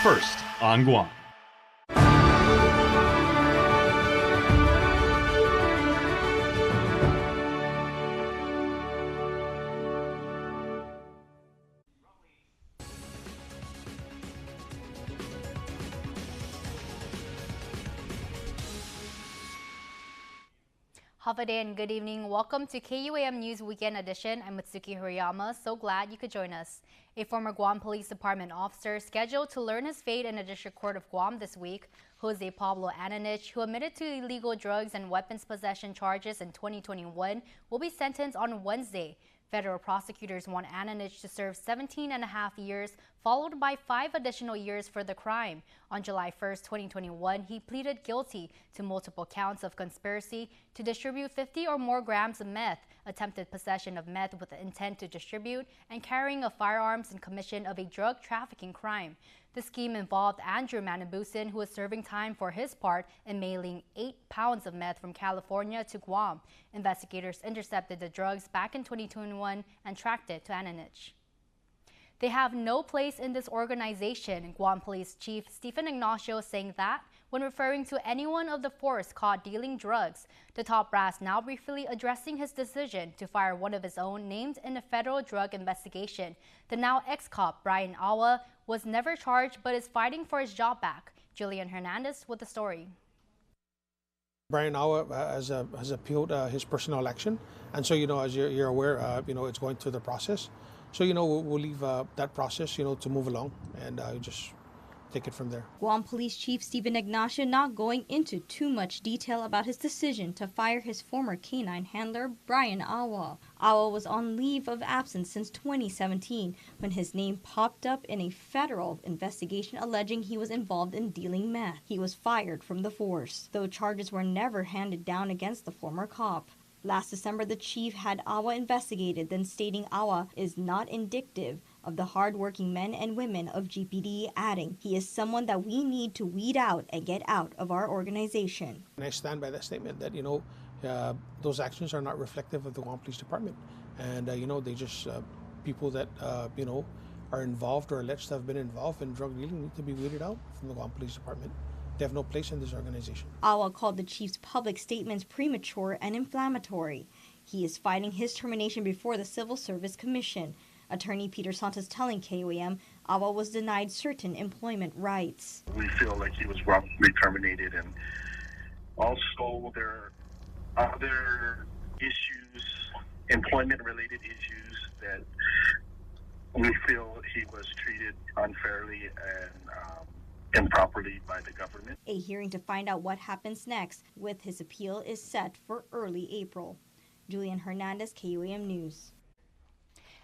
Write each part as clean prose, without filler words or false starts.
first on Guam. Hafade and good evening. Welcome to KUAM News Weekend Edition. I'm Mitsuki Horiyama. So glad you could join us. A former Guam Police Department officer scheduled to learn his fate in the District Court of Guam this week, Jose Pablo Ananich, who admitted to illegal drugs and weapons possession charges in 2021, will be sentenced on Wednesday. Federal prosecutors want Ananich to serve 17.5 years, followed by 5 additional years for the crime. On July 1, 2021, he pleaded guilty to multiple counts of conspiracy to distribute 50 or more grams of meth, attempted possession of meth with the intent to distribute, and carrying of firearms in commission of a drug trafficking crime. The scheme involved Andrew Manabusin, who was serving time for his part in mailing 8 pounds of meth from California to Guam. Investigators intercepted the drugs back in 2021 and tracked it to Ananich. They have no place in this organization, Guam Police Chief Stephen Ignacio saying that when referring to anyone of the force caught dealing drugs. The top brass now briefly addressing his decision to fire one of his own named in a federal drug investigation. The now ex-cop Brian Awa was never charged but is fighting for his job back. Julian Hernandez with the story. Brian Awa has appealed his personnel action, and so as you're aware, it's going through the process. So we'll leave that process to move along, and just take it from there. Guam Police Chief Stephen Ignacio not going into too much detail about his decision to fire his former canine handler, Brian Awa. Awa was on leave of absence since 2017 when his name popped up in a federal investigation alleging he was involved in dealing meth. He was fired from the force, though charges were never handed down against the former cop. Last December, the chief had Awa investigated, then stating Awa is not indicative of the hard-working men and women of GPD, adding, he is someone that we need to weed out and get out of our organization. And I stand by that statement that, those actions are not reflective of the Guam Police Department. And, they just, people that, are involved or alleged to have been involved in drug dealing need to be weeded out from the Guam Police Department. They have no place in this organization. Awa called the chief's public statements premature and inflammatory. He is fighting his termination before the Civil Service Commission. Attorney Peter Santos telling KUAM Awa was denied certain employment rights. We feel like he was wrongfully terminated, and also there are other issues, employment-related issues, that we feel he was treated unfairly and improperly by the government. A hearing to find out what happens next with his appeal is set for early April. Julian Hernandez, KUAM News.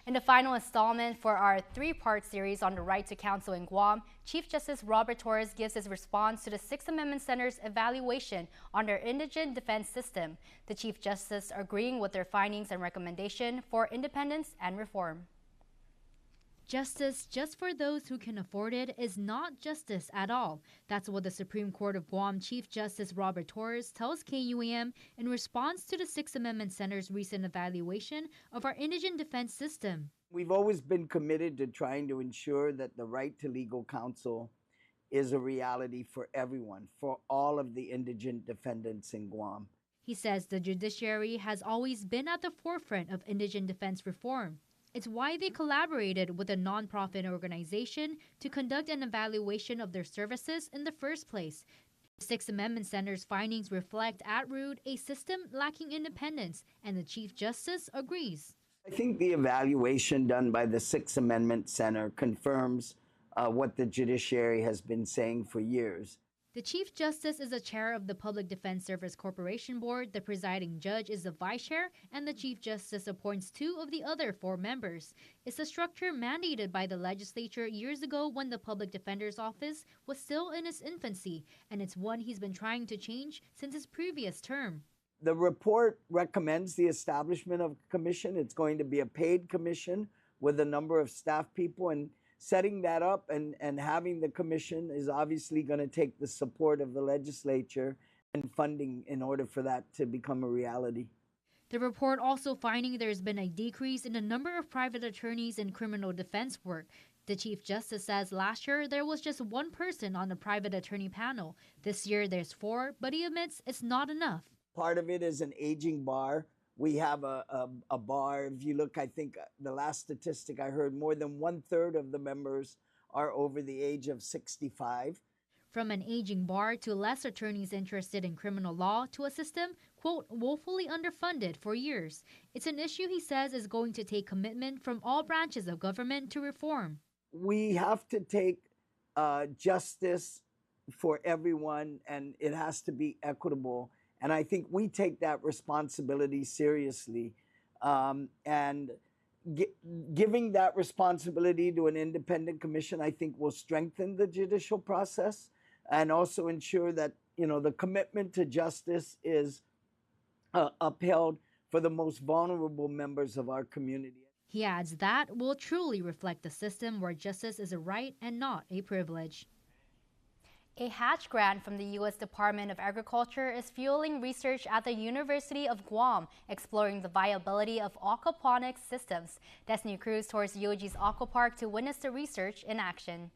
In the final installment for our 3-part series on the right to counsel in Guam, Chief Justice Robert Torres gives his response to the Sixth Amendment Center's evaluation on their indigent defense system. The Chief Justice agreeing with their findings and recommendation for independence and reform. Justice just for those who can afford it is not justice at all. That's what the Supreme Court of Guam Chief Justice Robert Torres tells KUAM in response to the Sixth Amendment Center's recent evaluation of our indigent defense system. We've always been committed to trying to ensure that the right to legal counsel is a reality for everyone, for all of the indigent defendants in Guam. He says the judiciary has always been at the forefront of indigent defense reform. It's why they collaborated with a nonprofit organization to conduct an evaluation of their services in the first place. The Sixth Amendment Center's findings reflect at root a system lacking independence, and the Chief Justice agrees. I think the evaluation done by the Sixth Amendment Center confirms what the judiciary has been saying for years. The Chief Justice is the chair of the Public Defense Service Corporation Board, the presiding judge is the vice chair, and the Chief Justice appoints 2 of the other 4 members. It's a structure mandated by the legislature years ago when the Public Defender's Office was still in its infancy, and it's one he's been trying to change since his previous term. The report recommends the establishment of a commission. It's going to be a paid commission with a number of staff people, and setting that up and having the commission is obviously going to take the support of the legislature and funding in order for that to become a reality. The report also finding there's been a decrease in the number of private attorneys in criminal defense work. The Chief Justice says last year there was just one person on the private attorney panel. This year there's 4, but he admits it's not enough. Part of it is an aging bar. We have a bar. If you look, I think the last statistic I heard, more than 1/3 of the members are over the age of 65. From an aging bar to less attorneys interested in criminal law to a system, quote, woefully underfunded for years. It's an issue he says is going to take commitment from all branches of government to reform. We have to take justice for everyone, and it has to be equitable. And I think we take that responsibility seriously. And giving that responsibility to an independent commission, I think, will strengthen the judicial process and also ensure that, the commitment to justice is upheld for the most vulnerable members of our community. He adds that will truly reflect a system where justice is a right and not a privilege. A Hatch grant from the U.S. Department of Agriculture is fueling research at the University of Guam, exploring the viability of aquaponics systems. Destiny Cruz tours UOG's Aquapark to witness the research in action.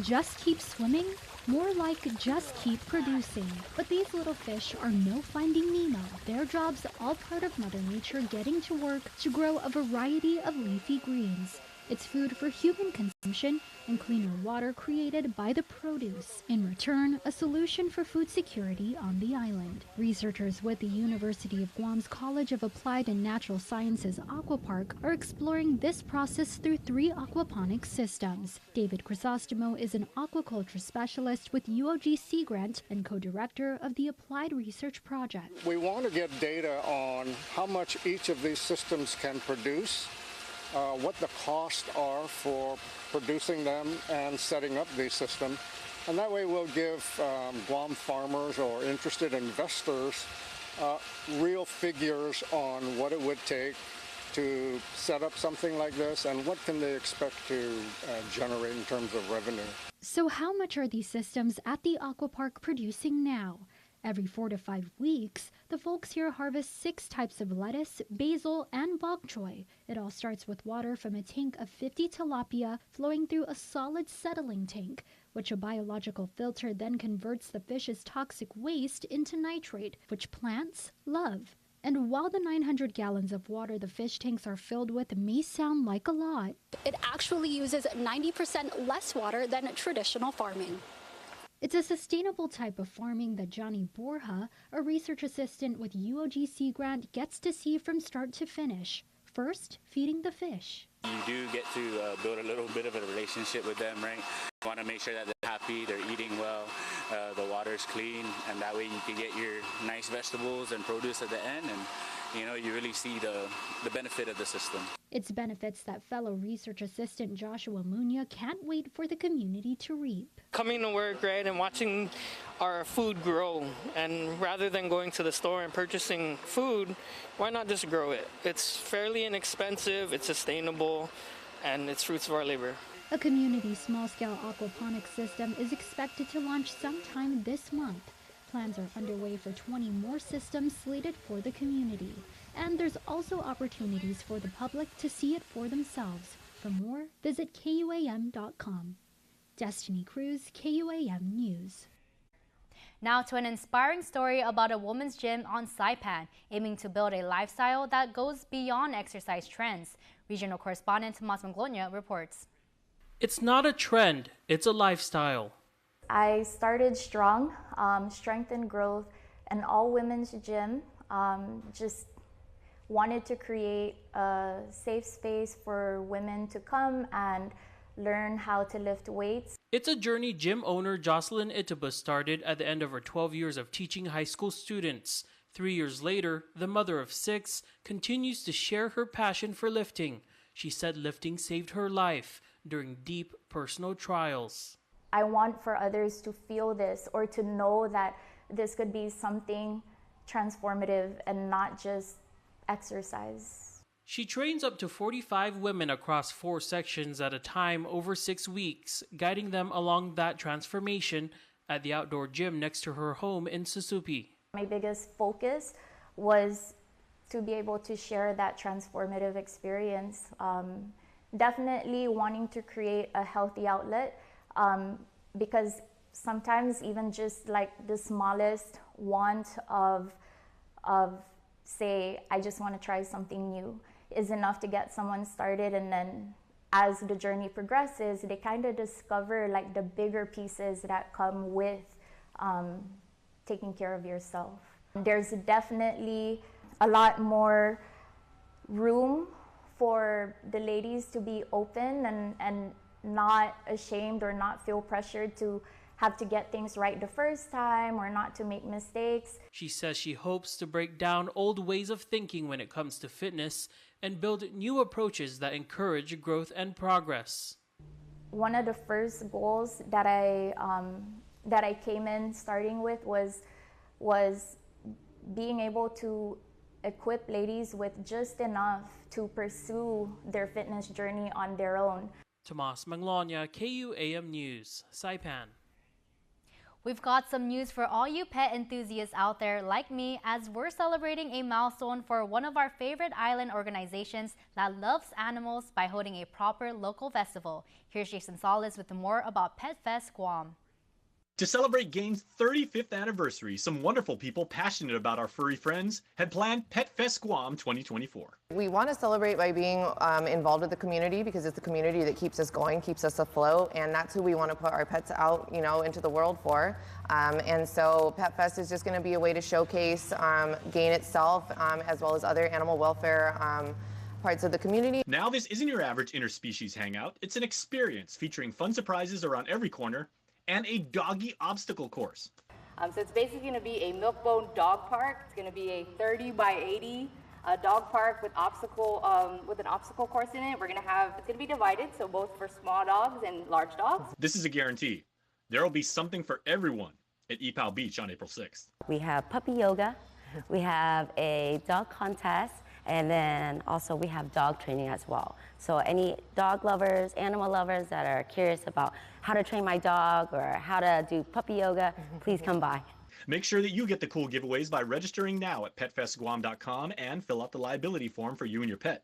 Just keep swimming? More like just keep producing. But these little fish are no Finding Nemo. Their job's all part of Mother Nature getting to work to grow a variety of leafy greens. It's food for human consumption and cleaner water created by the produce. In return, a solution for food security on the island. Researchers with the University of Guam's College of Applied and Natural Sciences Aquapark are exploring this process through 3 aquaponics systems. David Crisostomo is an aquaculture specialist with UOG Sea Grant and co-director of the Applied Research Project. We want to get data on how much each of these systems can produce, what the costs are for producing them and setting up these systems. And that way we'll give Guam farmers or interested investors real figures on what it would take to set up something like this and what can they expect to generate in terms of revenue. So how much are these systems at the Aquapark producing now? Every 4 to 5 weeks, the folks here harvest 6 types of lettuce, basil, and bok choy. It all starts with water from a tank of 50 tilapia flowing through a solid settling tank, which a biological filter then converts the fish's toxic waste into nitrate, which plants love. And while the 900 gallons of water the fish tanks are filled with may sound like a lot, it actually uses 90% less water than traditional farming. It's a sustainable type of farming that Johnny Borja, a research assistant with UOG Sea Grant, gets to see from start to finish. First, feeding the fish. You do get to build a little bit of a relationship with them, right? You want to make sure that they're happy, they're eating well, the water's clean, and that way you can get your nice vegetables and produce at the end, and you really see the benefit of the system. It's benefits that fellow research assistant Joshua Munya can't wait for the community to reap. Coming to work, right, and watching our food grow, and rather than going to the store and purchasing food, why not just grow it? It's fairly inexpensive, it's sustainable, and it's fruits of our labor. A community small-scale aquaponics system is expected to launch sometime this month. Plans are underway for 20 more systems slated for the community. And there's also opportunities for the public to see it for themselves. For more, visit KUAM.com. Destiny Cruz, KUAM News. Now to an inspiring story about a women's gym on Saipan, aiming to build a lifestyle that goes beyond exercise trends. Regional correspondent Tomas Manglonia reports. It's not a trend, it's a lifestyle. I started strong, strength and growth, an all-women's gym. Just wanted to create a safe space for women to come and learn how to lift weights. It's a journey gym owner Jocelyn Itaba started at the end of her 12 years of teaching high school students. 3 years later, the mother of 6 continues to share her passion for lifting. She said lifting saved her life during deep personal trials. I want for others to feel this or to know that this could be something transformative and not just exercise. She trains up to 45 women across 4 sections at a time over 6 weeks, guiding them along that transformation at the outdoor gym next to her home in Susupi. My biggest focus was to be able to share that transformative experience, definitely wanting to create a healthy outlet, because sometimes even just like the smallest want of say, I just want to try something new is enough to get someone started. And then as the journey progresses, they kind of discover like the bigger pieces that come with taking care of yourself. There's definitely a lot more room for the ladies to be open and not ashamed or not feel pressured to have to get things right the first time or not to make mistakes. She says she hopes to break down old ways of thinking when it comes to fitness and build new approaches that encourage growth and progress. One of the first goals that I came in starting with was being able to equip ladies with just enough to pursue their fitness journey on their own. Tomas Manglonia, KUAM News, Saipan. We've got some news for all you pet enthusiasts out there like me, as we're celebrating a milestone for one of our favorite island organizations that loves animals by holding a proper local festival. Here's Jason Solis with more about Pet Fest Guam. To celebrate GAIN's 35th anniversary, some wonderful people passionate about our furry friends had planned Pet Fest Guam 2024. We want to celebrate by being involved with the community, because it's the community that keeps us going, keeps us afloat, and that's who we want to put our pets out, into the world for. And so Pet Fest is just going to be a way to showcase GAIN itself, as well as other animal welfare parts of the community. Now this isn't your average interspecies hangout. It's an experience featuring fun surprises around every corner and a doggy obstacle course. So it's basically going to be a milk-bone dog park. It's going to be a 30 by 80 dog park with an obstacle course in it. It's going to be divided, so both for small dogs and large dogs. This is a guarantee. There will be something for everyone at Ipao Beach on April 6th. We have puppy yoga, we have a dog contest, and then also we have dog training as well. So any dog lovers, animal lovers that are curious about how to train my dog or how to do puppy yoga, please come by. Make sure that you get the cool giveaways by registering now at petfestguam.com and fill out the liability form for you and your pet.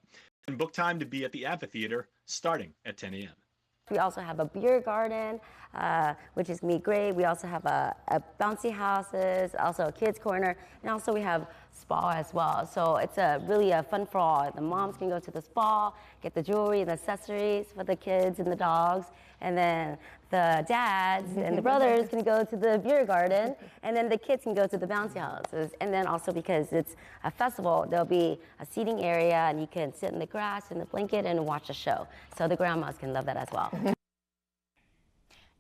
And book time to be at the amphitheater starting at 10 a.m. We also have a beer garden, which is me great. We also have a bouncy houses, also a kids corner, and also we have spa as well. So it's really a fun for all. The moms can go to the spa, get the jewelry and accessories for the kids and the dogs, and then the dads and the brothers can go to the beer garden, and then the kids can go to the bouncy houses. And then also, because it's a festival, there'll be a seating area, and you can sit in the grass in the blanket and watch a show. So the grandmas can love that as well.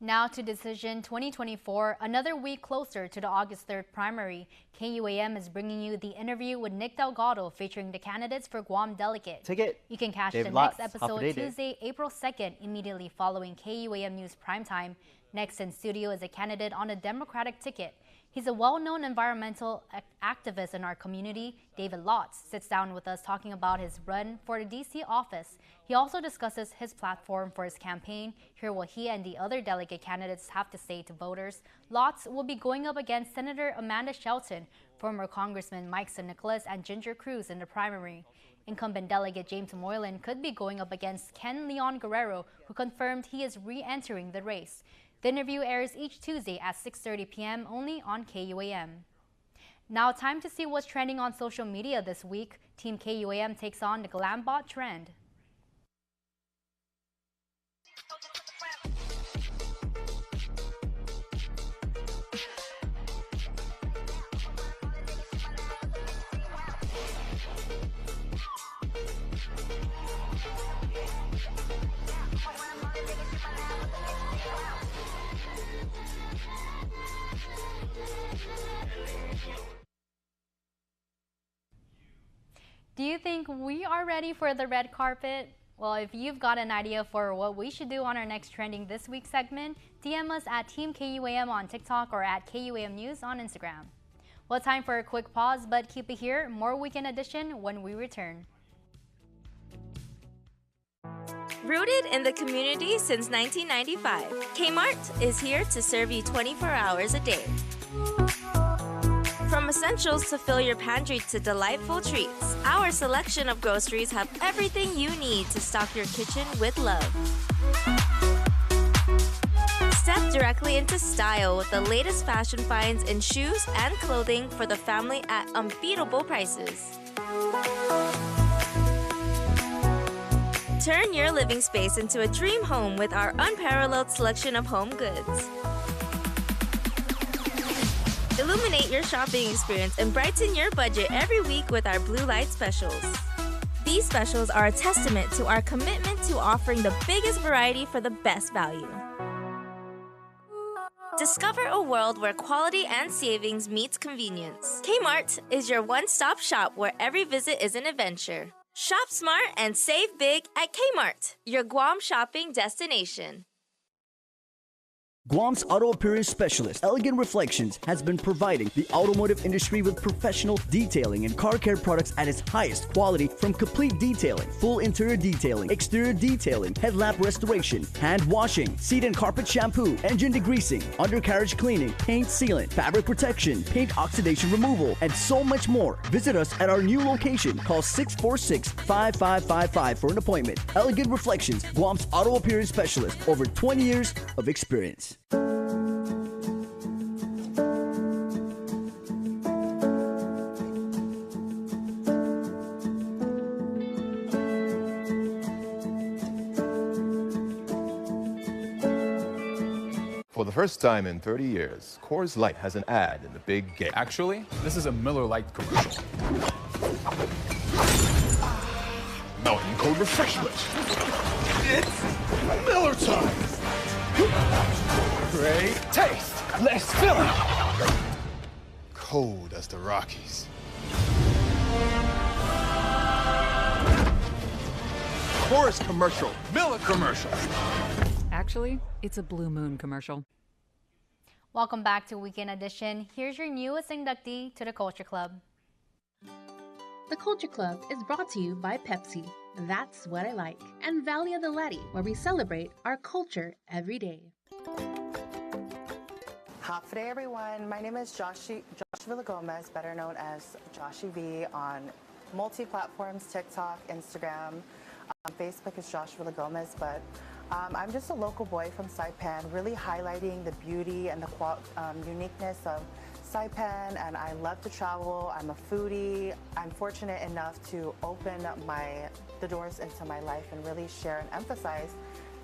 Now to Decision 2024, another week closer to the August 3rd primary. KUAM is bringing you the interview with Nick Delgado featuring the candidates for Guam delegate. You can catch the next episode Tuesday, April 2nd, immediately following KUAM News Primetime. Next in studio is a candidate on a Democratic ticket. He's a well-known environmental activist in our community. David Lotz sits down with us talking about his run for the D.C. office. He also discusses his platform for his campaign. Hear what he and the other delegate candidates have to say to voters. Lotz will be going up against Senator Amanda Shelton, former Congressman Mike San Nicolas, and Ginger Cruz in the primary. Incumbent delegate James Moylan could be going up against Ken Leon Guerrero, who confirmed he is re-entering the race. The interview airs each Tuesday at 6:30 p.m. only on KUAM. Now time to see what's trending on social media this week. Team KUAM takes on the Glambot trend. Do you think we are ready for the red carpet? Well, if you've got an idea for what we should do on our next Trending This Week segment, DM us at Team KUAM on TikTok or at KUAM News on Instagram. Well, time for a quick pause, but keep it here. More Weekend Edition when we return. Rooted in the community since 1995, Kmart is here to serve you 24 hours a day. From essentials to fill your pantry to delightful treats. Our selection of groceries have everything you need to stock your kitchen with love. Step directly into style with the latest fashion finds in shoes and clothing for the family at unbeatable prices. Turn your living space into a dream home with our unparalleled selection of home goods. Illuminate your shopping experience and brighten your budget every week with our blue light specials. These specials are a testament to our commitment to offering the biggest variety for the best value. Discover a world where quality and savings meets convenience. Kmart is your one-stop shop where every visit is an adventure. Shop smart and save big at Kmart, your Guam shopping destination. Guam's auto appearance specialist, Elegant Reflections, has been providing the automotive industry with professional detailing and car care products at its highest quality, from complete detailing, full interior detailing, exterior detailing, headlamp restoration, hand washing, seat and carpet shampoo, engine degreasing, undercarriage cleaning, paint sealant, fabric protection, paint oxidation removal, and so much more. Visit us at our new location. Call 646-5555 for an appointment. Elegant Reflections, Guam's auto appearance specialist, over 20 years of experience. For the first time in 30 years, Coors Light has an ad in the big game. Actually, this is a Miller Lite commercial. Mountain Cold Refreshment. It's Miller time. Great taste. Less filling. Cold as the Rockies. Coors commercial. Miller commercial. Actually, it's a Blue Moon commercial. Welcome back to Weekend Edition. Here's your newest inductee to the Culture Club. The Culture Club is brought to you by Pepsi, That's What I Like, and Valley of the Latte, where we celebrate our culture every day. Hop day, everyone. My name is Josh Villagomez, better known as Joshy V on multi-platforms, TikTok, Instagram. Facebook is Josh Villagomez, but I'm just a local boy from Saipan, really highlighting the beauty and the uniqueness of Saipan, and I love to travel. I'm a foodie. I'm fortunate enough to open the doors into my life and really share and emphasize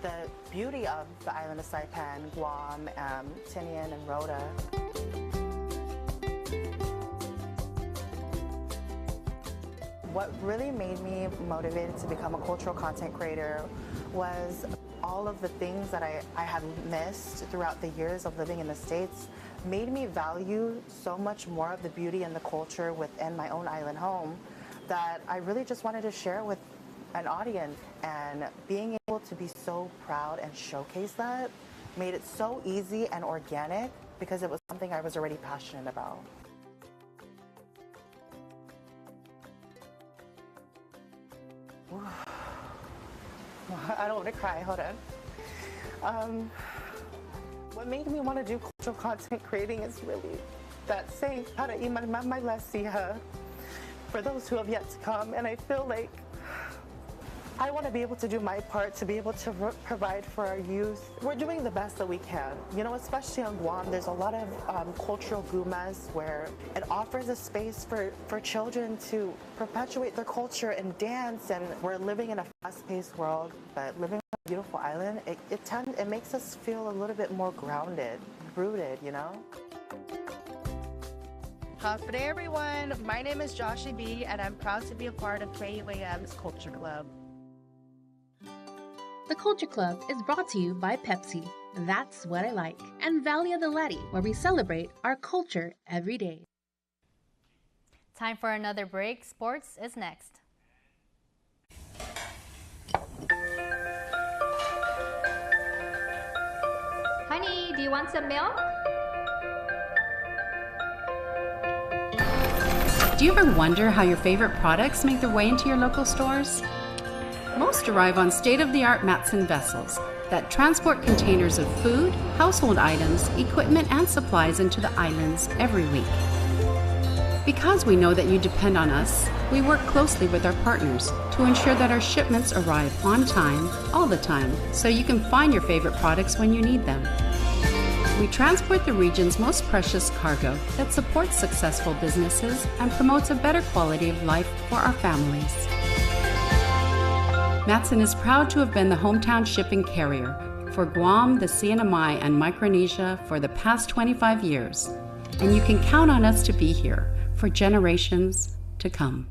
the beauty of the island of Saipan, Guam, Tinian, and Rota. What really made me motivated to become a cultural content creator was all of the things that I had missed throughout the years of living in the States made me value so much more of the beauty and the culture within my own island home that I really just wanted to share with an audience, and being able to be so proud and showcase that made it so easy and organic because it was something I was already passionate about. I don't want to cry, hold on. What made me want to do cultural content creating is really that saying, para iman mamay lasiha, for those who have yet to come, and I feel like I want to be able to do my part to be able to provide for our youth. We're doing the best that we can. You know, especially on Guam, there's a lot of cultural gumas where it offers a space for children to perpetuate their culture and dance, and we're living in a fast-paced world, but living on a beautiful island, it makes us feel a little bit more grounded, rooted, you know? Good day, everyone. My name is Joshy B, and I'm proud to be a part of KUAM's Culture Club. The Culture Club is brought to you by Pepsi, That's What I Like, and Valley of the Latte, where we celebrate our culture every day. Time for another break. Sports is next. Honey, do you want some milk? Do you ever wonder how your favorite products make their way into your local stores? Most arrive on state-of-the-art Matson vessels that transport containers of food, household items, equipment, and supplies into the islands every week. Because we know that you depend on us, we work closely with our partners to ensure that our shipments arrive on time, all the time, so you can find your favorite products when you need them. We transport the region's most precious cargo that supports successful businesses and promotes a better quality of life for our families. Matson is proud to have been the hometown shipping carrier for Guam, the CNMI, and Micronesia for the past 25 years, and you can count on us to be here for generations to come.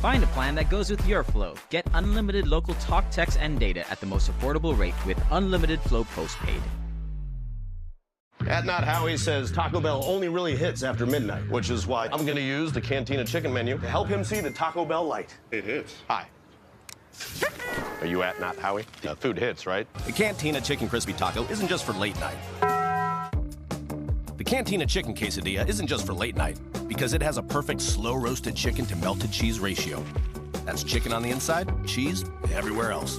Find a plan that goes with your flow. Get unlimited local talk, text, and data at the most affordable rate with Unlimited Flow Postpaid. At Not Howie says Taco Bell only really hits after midnight, which is why I'm going to use the Cantina Chicken menu to help him see the Taco Bell light. It hits. Hi. Are you at Not Howie? Food hits, right? The Cantina Chicken Crispy Taco isn't just for late night. The Cantina Chicken Quesadilla isn't just for late night, because it has a perfect slow-roasted chicken to melted cheese ratio. That's chicken on the inside, cheese everywhere else.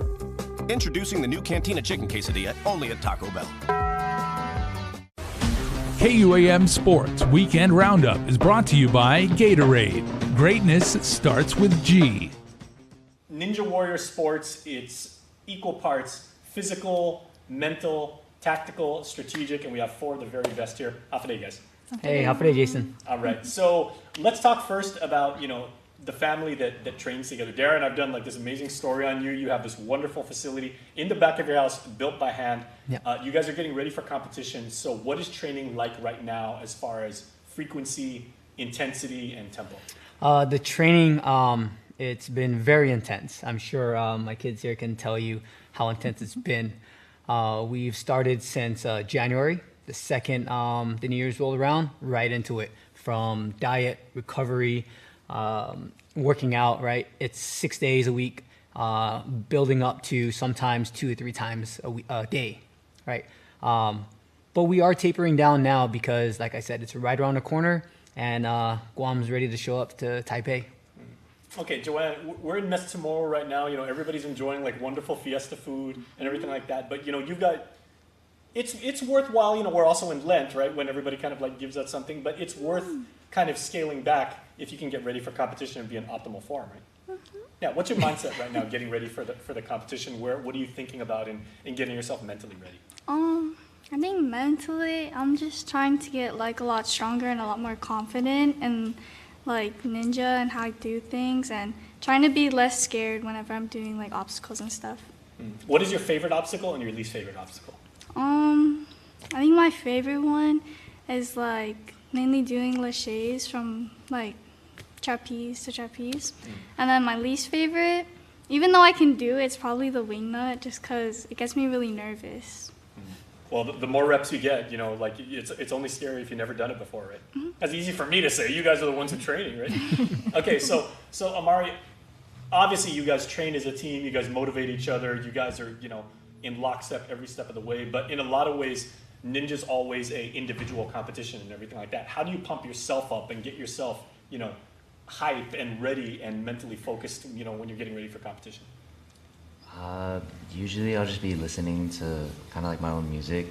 Introducing the new Cantina Chicken Quesadilla, only at Taco Bell. KUAM Sports Weekend Roundup is brought to you by Gatorade. Greatness starts with G. Ninja Warrior Sports, it's equal parts physical, mental, tactical, strategic, and we have 4 of the very best here. How for day, guys? Hey, how for day, Jason? All right, so let's talk first about, the family that trains together. Darren, I've done like this amazing story on you. You have this wonderful facility in the back of your house, built by hand. Yeah. You guys are getting ready for competition. So what is training like right now as far as frequency, intensity, and tempo? The training, it's been very intense. I'm sure my kids here can tell you how intense it's been. We've started since January. The second the New Year's rolled around, right into it. From diet, recovery, working out, right? It's 6 days a week, building up to sometimes 2 or 3 times a day, right? But we are tapering down now because, like I said, it's right around the corner, and Guam's ready to show up to Taipei. Okay, Joanne, we're in Mess tomorrow right now. Everybody's enjoying like wonderful fiesta food and everything like that. But you've got, it's worthwhile. We're also in Lent, right? When everybody kind of like gives out something, but it's worth kind of scaling back if you can get ready for competition and be in optimal form, right? Yeah. What's your mindset right now, getting ready for the competition? What are you thinking about in getting yourself mentally ready? I think mentally, I'm just trying to get like a lot stronger and a lot more confident and like ninja and how I do things, and trying to be less scared whenever I'm doing like obstacles and stuff. What is your favorite obstacle and your least favorite obstacle? I think my favorite one is like mainly doing laches from like trapeze to trapeze. And then my least favorite, even though I can do it, it's probably the wing nut, just because it gets me really nervous. Well, the more reps you get, like it's only scary if you've never done it before, right? That's easy for me to say. You guys are the ones who are training, right? Okay, so Amari, obviously you guys train as a team. You guys motivate each other. You guys are, in lockstep every step of the way. But in a lot of ways, Ninja's always a individual competition and everything like that. How do you pump yourself up and get yourself, hype and ready and mentally focused, when you're getting ready for competition? Usually I'll just be listening to kind of like my own music.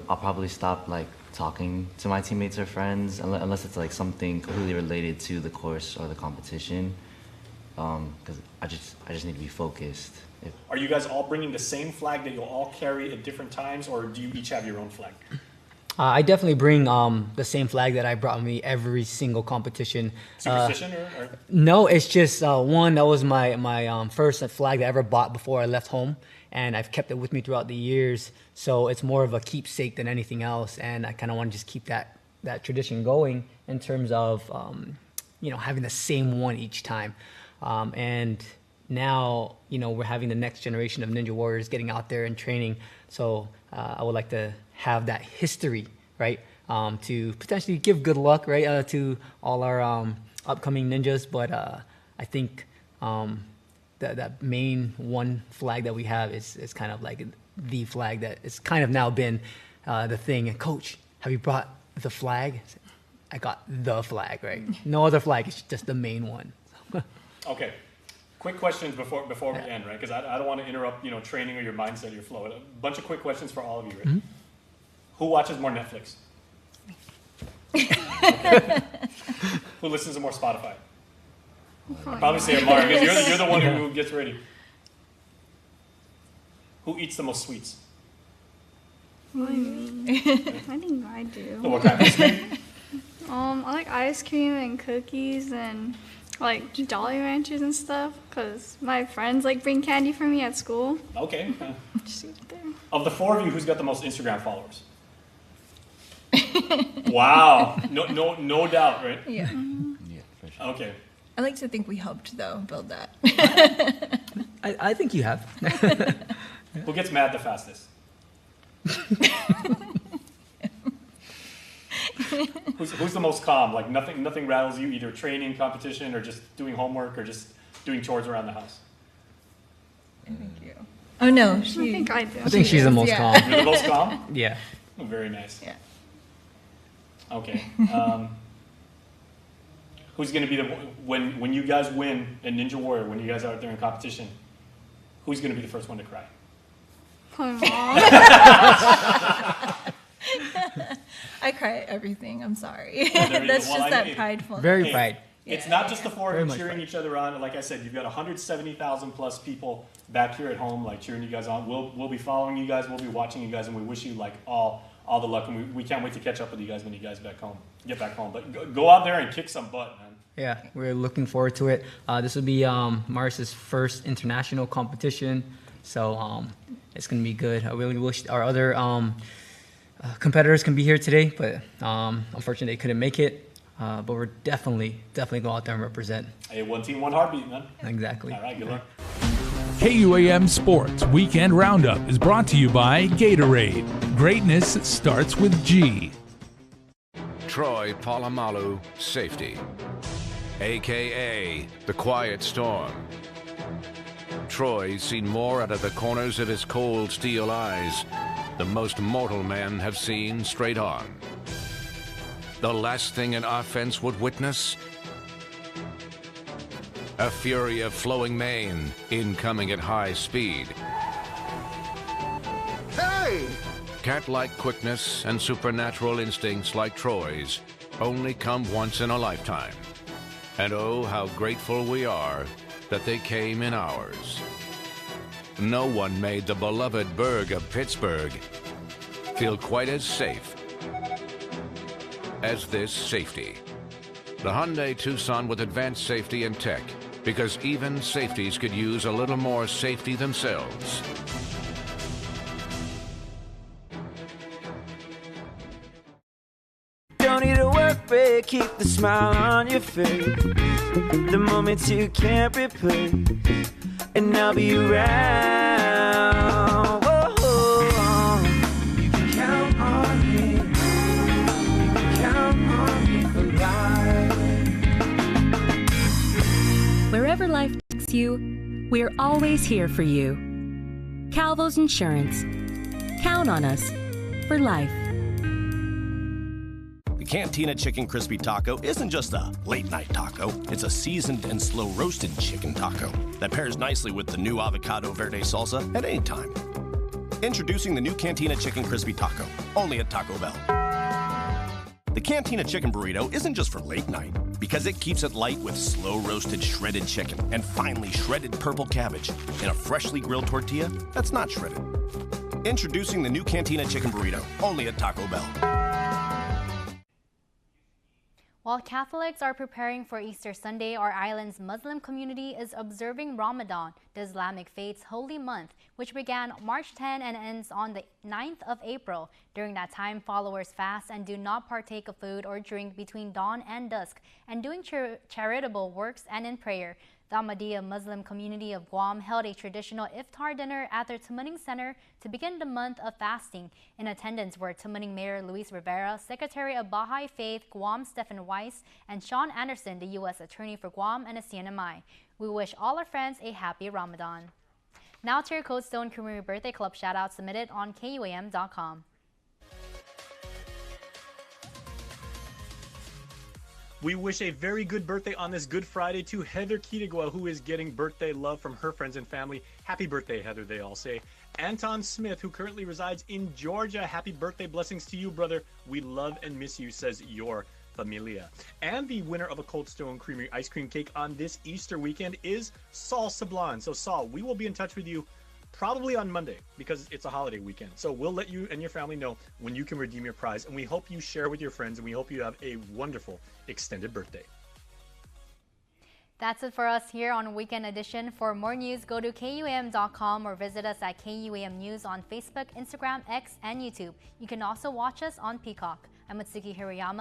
I'll probably stop like talking to my teammates or friends unless it's like something completely related to the course or the competition. Because I just need to be focused. Are you guys all bringing the same flag that you'll all carry at different times, or do you each have your own flag? I definitely bring the same flag that I brought with me every single competition. Superstition or? No, it's just one, that was my first flag that I ever bought before I left home, and I've kept it with me throughout the years. So it's more of a keepsake than anything else, and I kind of want to just keep that tradition going in terms of having the same one each time. And now we're having the next generation of Ninja Warriors getting out there and training. So I would like to have that history, right? To potentially give good luck, right, to all our upcoming ninjas. But I think that main one flag that we have is kind of like the flag that it's kind of now been the thing. And Coach, have you brought the flag? I got the flag, right? No other flag, it's just the main one. Okay, quick questions before we end, right? Because I don't want to interrupt, training or your mindset or your flow. A bunch of quick questions for all of you, right? Mhm. Who watches more Netflix? Okay. Who listens to more Spotify? I'd probably say Amari, because you're the one who gets ready. Who eats the most sweets? What do you mean? I think I do. So what kind of ice cream? I like ice cream and cookies and like Jolly Ranchers and stuff, because my friends like bring candy for me at school. Okay. Just eat it there. Of the four of you, who's got the most Instagram followers? Wow. No doubt, right? Yeah. Yeah, for sure. Okay. I like to think we helped, though, build that. I think you have. Who gets mad the fastest? Who's the most calm? Like nothing rattles you, either training, competition, or just doing homework, or just doing chores around the house? I think you. Oh no, I think I do. I think she's the most calm. You're the most calm? Yeah. Oh, very nice. Yeah. Okay. Who's going to be when you guys win in Ninja Warrior, when you guys are out there in competition, who's going to be the first one to cry? My mom. I cry at everything. I'm sorry. Well, there you That's go. Well, just I that mean, prideful. Very pride. It's not just the four Very of you much cheering pride. each other on. Like I said, you've got 170,000 plus people back here at home, like cheering you guys on. We'll be following you guys. We'll be watching you guys, and we wish you like all the luck. And we can't wait to catch up with you guys when you guys get back home. But go out there and kick some butt, man. Yeah, we're looking forward to it. This will be Maris's first international competition, so it's going to be good. I really wish our other competitors can be here today, but unfortunately they couldn't make it. But we're definitely go out there and represent. Hey, one team, one heartbeat, man. Exactly. All right, good luck. KUAM Sports Weekend Roundup is brought to you by Gatorade. Greatness starts with G. Troy Polamalu Safety, a.k.a. the Quiet Storm. Troy's seen more out of the corners of his cold steel eyes than most mortal men have seen straight on. The last thing an offense would witness? A fury of flowing mane, incoming at high speed. Hey! Cat-like quickness and supernatural instincts like Troy's only come once in a lifetime. And oh, how grateful we are that they came in ours. No one made the beloved burg of Pittsburgh feel quite as safe as this safety. The Hyundai Tucson with advanced safety and tech, because even safeties could use a little more safety themselves. Don't need a work break, keep the smile on your face. The moments you can't replace, and I'll be around. Whoa. You can count on me. You can count on me for life. Wherever life takes you, we're always here for you. Calvo's Insurance. Count on us for life. The Cantina Chicken Crispy Taco isn't just a late-night taco. It's a seasoned and slow-roasted chicken taco that pairs nicely with the new avocado verde salsa at any time. Introducing the new Cantina Chicken Crispy Taco, only at Taco Bell. The Cantina Chicken Burrito isn't just for late night, because it keeps it light with slow-roasted shredded chicken and finely shredded purple cabbage in a freshly grilled tortilla that's not shredded. Introducing the new Cantina Chicken Burrito, only at Taco Bell. While Catholics are preparing for Easter Sunday, our island's Muslim community is observing Ramadan, the Islamic faith's holy month, which began March 10 and ends on the 9th of April. During that time, followers fast and do not partake of food or drink between dawn and dusk, and doing charitable works and in prayer. The Ahmadiyya Muslim community of Guam held a traditional iftar dinner at their Tumuning Center to begin the month of fasting. In attendance were Tumuning Mayor Luis Rivera, Secretary of Baha'i Faith Guam Stephen Weiss, and Sean Anderson, the U.S. Attorney for Guam and the CNMI. We wish all our friends a happy Ramadan. Now to your Cold Stone Creamery Birthday Club shoutout submitted on KUAM.com. We wish a very good birthday on this Good Friday to Heather Kitigwa, who is getting birthday love from her friends and family. Happy birthday, Heather, they all say. Anton Smith, who currently resides in Georgia. Happy birthday, blessings to you, brother. We love and miss you, says your familia. And the winner of a Cold Stone Creamery ice cream cake on this Easter weekend is Saul Sablan. So Saul, we will be in touch with you probably on Monday because it's a holiday weekend. So we'll let you and your family know when you can redeem your prize, and we hope you share with your friends, and we hope you have a wonderful extended birthday. That's it for us here on Weekend Edition. For more news, go to KUAM.com or visit us at KUAM News on Facebook, Instagram, X, and YouTube. You can also watch us on Peacock. I'm Mitsuki Hirayama.